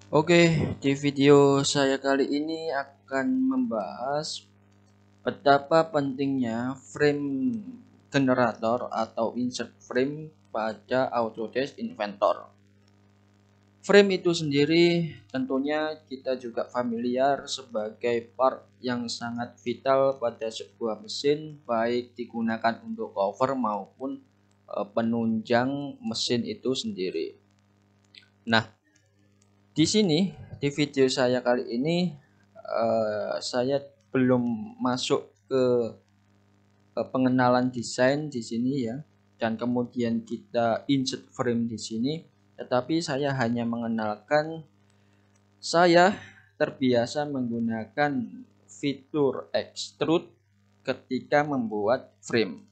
Oke, di video saya kali ini akan membahas betapa pentingnya frame generator atau insert frame pada Autodesk Inventor. Frame itu sendiri tentunya kita juga familiar sebagai part yang sangat vital pada sebuah mesin, baik digunakan untuk cover maupun penunjang mesin itu sendiri. Nah, di sini di video saya kali ini saya belum masuk ke pengenalan desain di sini ya, dan kemudian kita insert frame di sini, tetapi saya hanya mengenalkan saya terbiasa menggunakan fitur extrude ketika membuat frame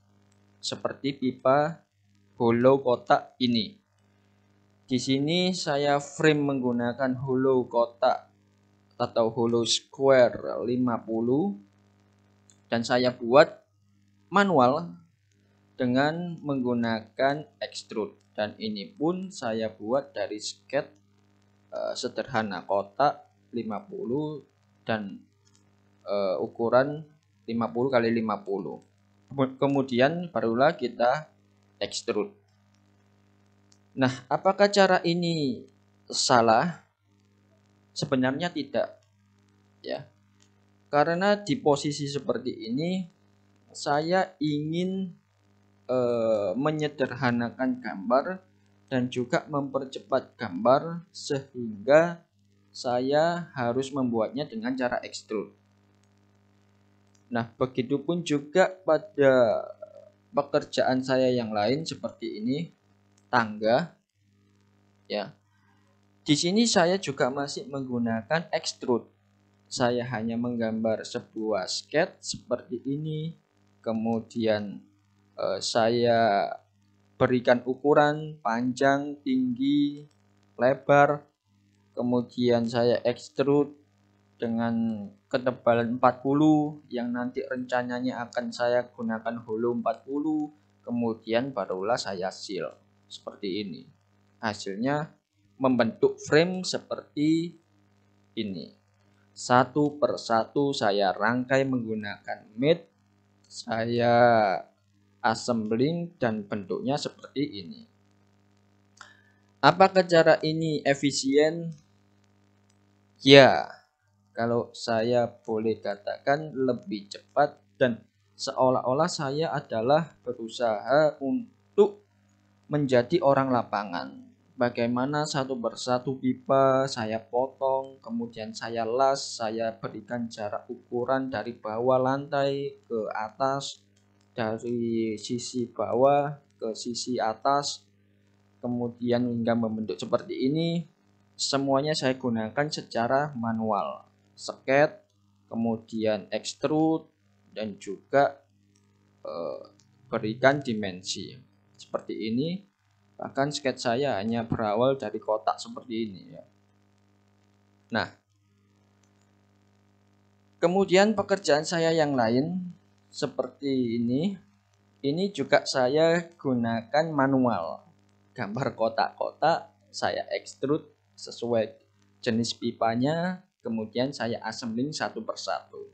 seperti pipa hollow kotak ini. Di sini saya frame menggunakan hollow kotak atau hollow square 50 dan saya buat manual dengan menggunakan extrude, dan ini pun saya buat dari sketch sederhana kotak 50 dan ukuran 50 kali 50. Kemudian barulah kita extrude. Nah, apakah cara ini salah? Sebenarnya tidak ya. Karena di posisi seperti ini saya ingin menyederhanakan gambar dan juga mempercepat gambar, sehingga saya harus membuatnya dengan cara extrude. Nah, begitupun juga pada pekerjaan saya yang lain seperti ini, tangga ya. Di sini saya juga masih menggunakan extrude. Saya hanya menggambar sebuah sketch seperti ini, kemudian saya berikan ukuran panjang, tinggi, lebar, kemudian saya extrude dengan ketebalan 40 yang nanti rencananya akan saya gunakan hollow 40, kemudian barulah saya seal seperti ini. Hasilnya membentuk frame seperti ini. Satu persatu saya rangkai menggunakan mate, saya assembling dan bentuknya seperti ini. Apakah cara ini efisien? Ya, kalau saya boleh katakan lebih cepat, dan seolah-olah saya adalah berusaha untuk menjadi orang lapangan. Bagaimana satu persatu pipa saya potong, kemudian saya las, saya berikan jarak ukuran dari bawah lantai ke atas, dari sisi bawah ke sisi atas, kemudian hingga membentuk seperti ini. Semuanya saya gunakan secara manual, sketch, kemudian extrude, dan juga berikan dimensi seperti ini. Bahkan sketch saya hanya berawal dari kotak seperti ini ya. Nah, kemudian pekerjaan saya yang lain seperti ini juga saya gunakan manual. Gambar kotak-kotak, saya extrude sesuai jenis pipanya, kemudian saya assembling satu persatu.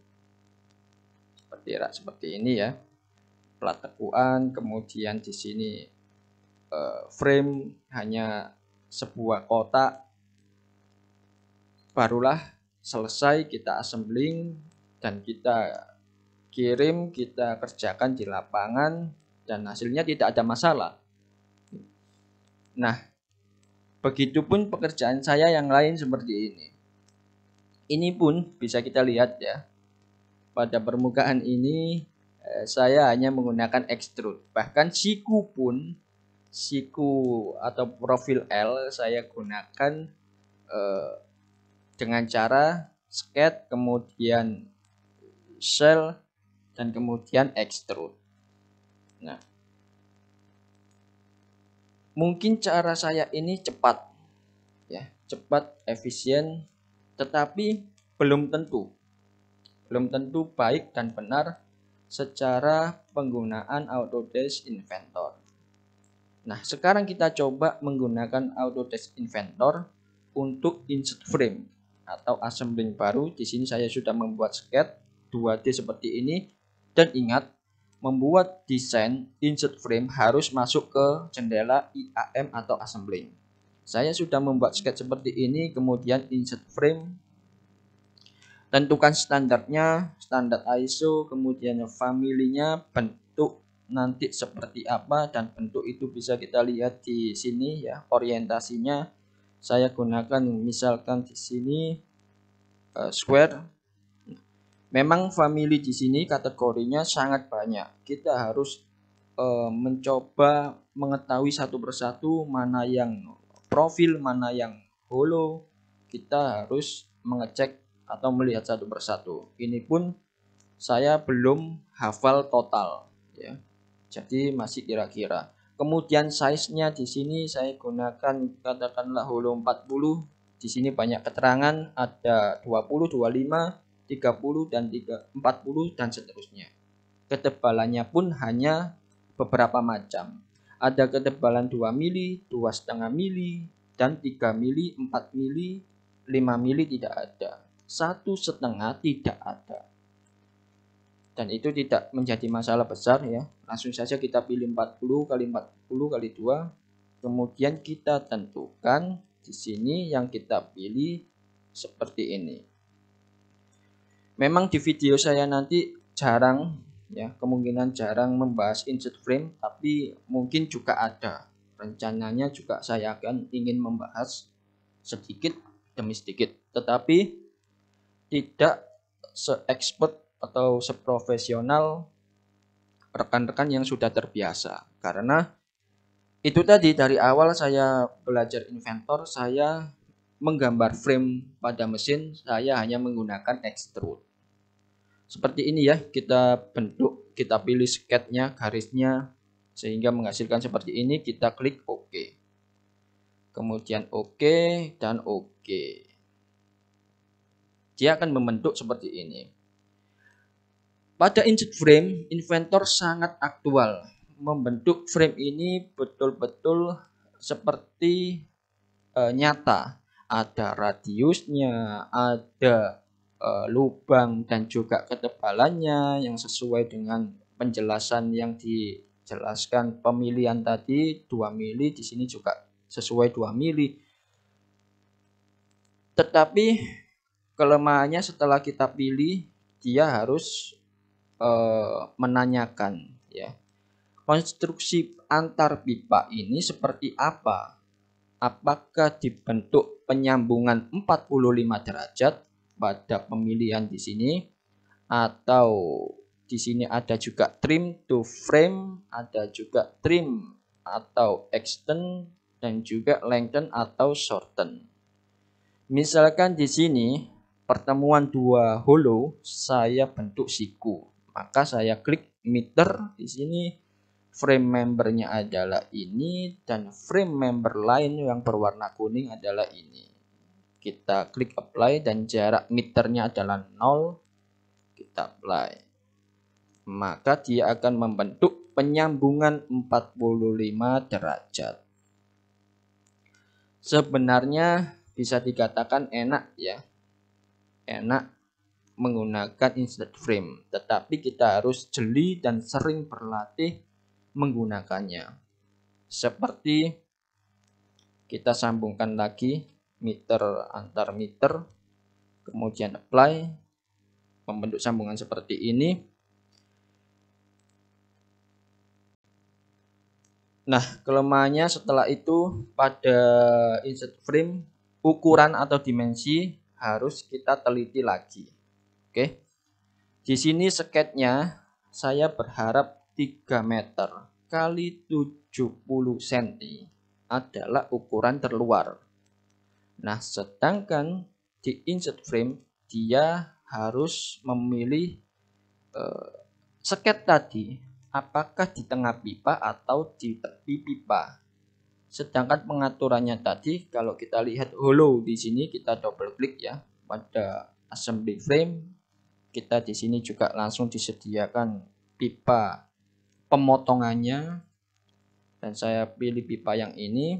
Seperti ini ya. Plat tekuan, kemudian di sini frame hanya sebuah kotak, barulah selesai kita assembling dan kita kirim, kita kerjakan di lapangan, dan hasilnya tidak ada masalah. Nah, begitupun pekerjaan saya yang lain seperti ini. Ini pun bisa kita lihat ya, pada permukaan ini saya hanya menggunakan extrude. Bahkan siku atau profil L saya gunakan dengan cara sketch, kemudian shell, dan kemudian extrude. Nah, mungkin cara saya ini cepat ya, cepat, efisien, tetapi belum tentu baik dan benar secara penggunaan Autodesk Inventor. Nah, sekarang kita coba menggunakan Autodesk Inventor. untuk insert frame atau assembling baru. Di sini saya sudah membuat sketch 2D seperti ini. Dan ingat, membuat desain insert frame harus masuk ke jendela IAM atau assembling. Saya sudah membuat sketch seperti ini, kemudian insert frame. Tentukan standarnya, standar ISO, kemudian family-nya, bentuk nanti seperti apa, dan bentuk itu bisa kita lihat di sini ya, orientasinya. Saya gunakan misalkan di sini square. Memang family di sini kategorinya sangat banyak. Kita harus mencoba mengetahui satu persatu mana yang profil, mana yang hollow. Kita harus mengecek atau melihat satu persatu. Ini pun saya belum hafal total ya. Jadi masih kira-kira. Kemudian size-nya di sini saya gunakan katakanlah hollow 40. Di sini banyak keterangan, ada 20, 25, 30 dan 40 dan seterusnya. Ketebalannya pun hanya beberapa macam. Ada ketebalan 2 mili, 2,5 mili, dan 3 mili, 4 mili, 5 mili tidak ada. 1,5 tidak ada. Dan itu tidak menjadi masalah besar ya. Langsung saja kita pilih 40 kali 40 kali 2. Kemudian kita tentukan di sini yang kita pilih seperti ini. Memang di video saya nanti jarang ya, kemungkinan jarang membahas insert frame, tapi mungkin juga ada. Rencananya juga saya akan ingin membahas sedikit demi sedikit, tetapi tidak se-expert atau seprofesional rekan-rekan yang sudah terbiasa. Karena itu tadi dari awal saya belajar Inventor, saya menggambar frame pada mesin, saya hanya menggunakan extrude. Seperti ini ya, kita bentuk, kita pilih sketchnya, garisnya, sehingga menghasilkan seperti ini. Kita klik OK. Kemudian OK dan OK. Dia akan membentuk seperti ini. Pada insert frame, Inventor sangat aktual. Membentuk frame ini betul-betul seperti nyata. Ada radiusnya, ada lubang dan juga ketebalannya yang sesuai dengan penjelasan yang dijelaskan pemilihan tadi 2 mili, di sini juga sesuai 2 mili. Tetapi kelemahannya setelah kita pilih, dia harus menanyakan ya, konstruksi antar pipa ini seperti apa? Apakah dibentuk penyambungan 45 derajat pada pemilihan di sini, atau di sini ada juga trim to frame, ada juga trim atau extend, dan juga lengthen atau shorten. Misalkan di sini pertemuan dua hollow saya bentuk siku, maka saya klik meter. Di sini frame membernya adalah ini dan frame member lain yang berwarna kuning adalah ini. Kita klik apply dan jarak meternya adalah 0. Kita apply. Maka dia akan membentuk penyambungan 45 derajat. Sebenarnya bisa dikatakan enak ya. Enak menggunakan insert frame, tetapi kita harus jeli dan sering berlatih menggunakannya. Seperti kita sambungkan lagi meter antar meter, kemudian apply, membentuk sambungan seperti ini. Nah, kelemahannya setelah itu pada insert frame, ukuran atau dimensi harus kita teliti lagi. Oke. Di sini sketchnya saya berharap 3 meter kali 70 cm adalah ukuran terluar. Nah, sedangkan di insert frame dia harus memilih sketch tadi apakah di tengah pipa atau di tepi pipa. Sedangkan pengaturannya tadi kalau kita lihat hollow di sini, kita double klik ya pada assembly frame. Kita di sini juga langsung disediakan pipa pemotongannya, dan saya pilih pipa yang ini.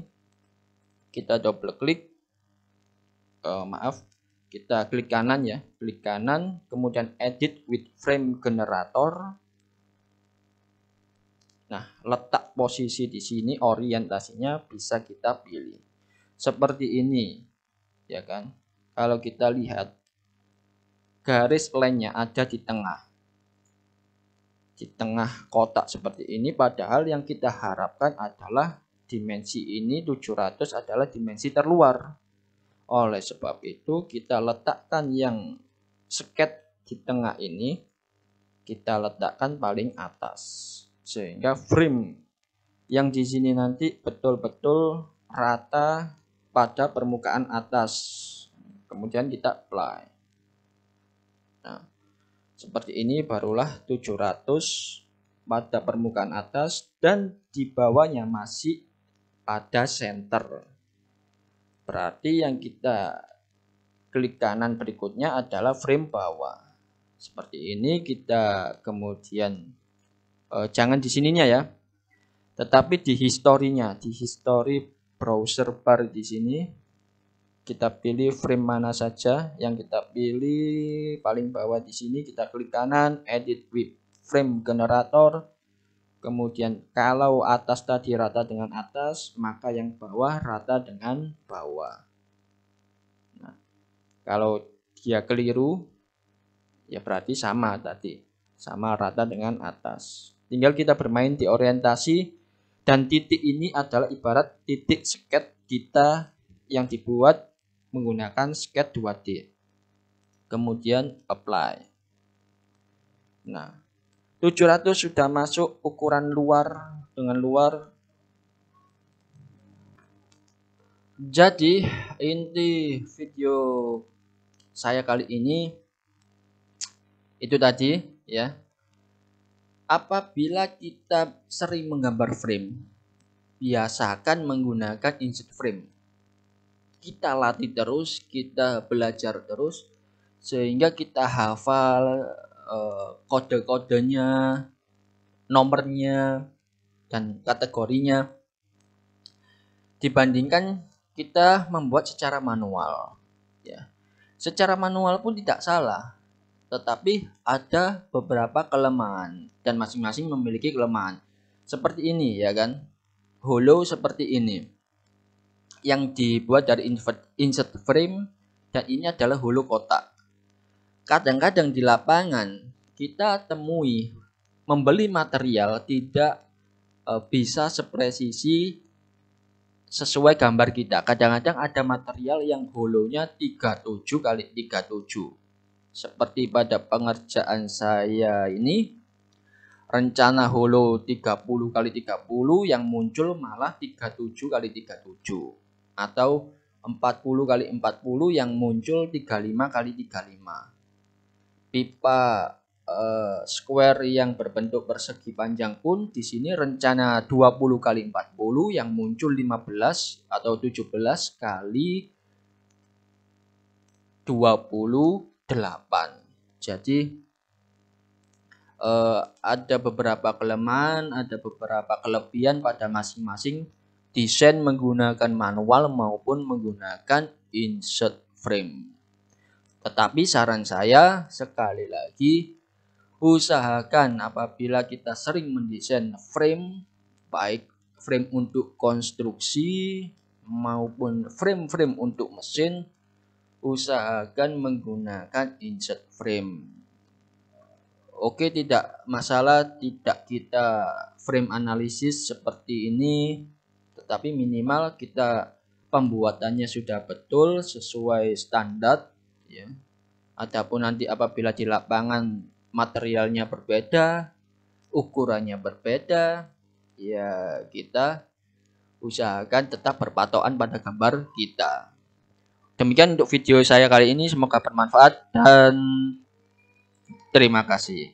Kita double klik, maaf, kita klik kanan ya, klik kanan, kemudian edit with frame generator. Nah, letak posisi di sini, orientasinya bisa kita pilih seperti ini, ya kan? Kalau kita lihat garis line-nya ada di tengah kotak seperti ini, padahal yang kita harapkan adalah dimensi ini 700 adalah dimensi terluar. Oleh sebab itu kita letakkan yang sket di tengah ini, kita letakkan paling atas. Sehingga frame yang di sini nanti betul-betul rata pada permukaan atas. Kemudian kita apply. Nah, seperti ini barulah 700 pada permukaan atas dan di bawahnya masih pada center. Berarti yang kita klik kanan berikutnya adalah frame bawah. Seperti ini kita kemudian jangan di sininya ya, tetapi di historinya, di history browser bar di sini kita pilih frame mana saja yang kita pilih paling bawah di sini, kita klik kanan edit with frame generator. Kemudian kalau atas tadi rata dengan atas, maka yang bawah rata dengan bawah. Nah, kalau dia keliru ya berarti sama tadi, sama rata dengan atas. Tinggal kita bermain di orientasi, dan titik ini adalah ibarat titik sket kita yang dibuat menggunakan sket 2D. Kemudian apply. Nah, 700 sudah masuk ukuran luar dengan luar. Jadi inti video saya kali ini itu tadi ya. Apabila kita sering menggambar frame, biasakan menggunakan insert frame. Kita latih terus, kita belajar terus, sehingga kita hafal kode-kodenya, nomornya, dan kategorinya. Dibandingkan kita membuat secara manual. Ya. Secara manual pun tidak salah, tetapi ada beberapa kelemahan dan masing-masing memiliki kelemahan. Seperti ini ya kan, hollow seperti ini yang dibuat dari insert frame, dan ini adalah hollow kotak. Kadang-kadang di lapangan kita temui membeli material tidak bisa sepresisi sesuai gambar kita. Kadang-kadang ada material yang hollownya 37 kali 37. Seperti pada pengerjaan saya ini, rencana hollow 30 kali 30 yang muncul malah 37 kali 37. Atau 40 kali 40 yang muncul 35 kali 35. Pipa square yang berbentuk persegi panjang pun di sini rencana 20 kali 40 yang muncul 15 atau 17 kali 28. Jadi ada beberapa kelemahan, ada beberapa kelebihan pada masing-masing desain menggunakan manual maupun menggunakan insert frame. Tetapi saran saya sekali lagi, usahakan apabila kita sering mendesain frame, baik frame untuk konstruksi maupun frame-frame untuk mesin, usahakan menggunakan insert frame. Oke, tidak masalah tidak kita frame analisis seperti ini, tetapi minimal kita pembuatannya sudah betul sesuai standar ya. Adapun nanti apabila di lapangan materialnya berbeda, ukurannya berbeda, ya kita usahakan tetap berpatokan pada gambar kita. Demikian untuk video saya kali ini, semoga bermanfaat dan terima kasih.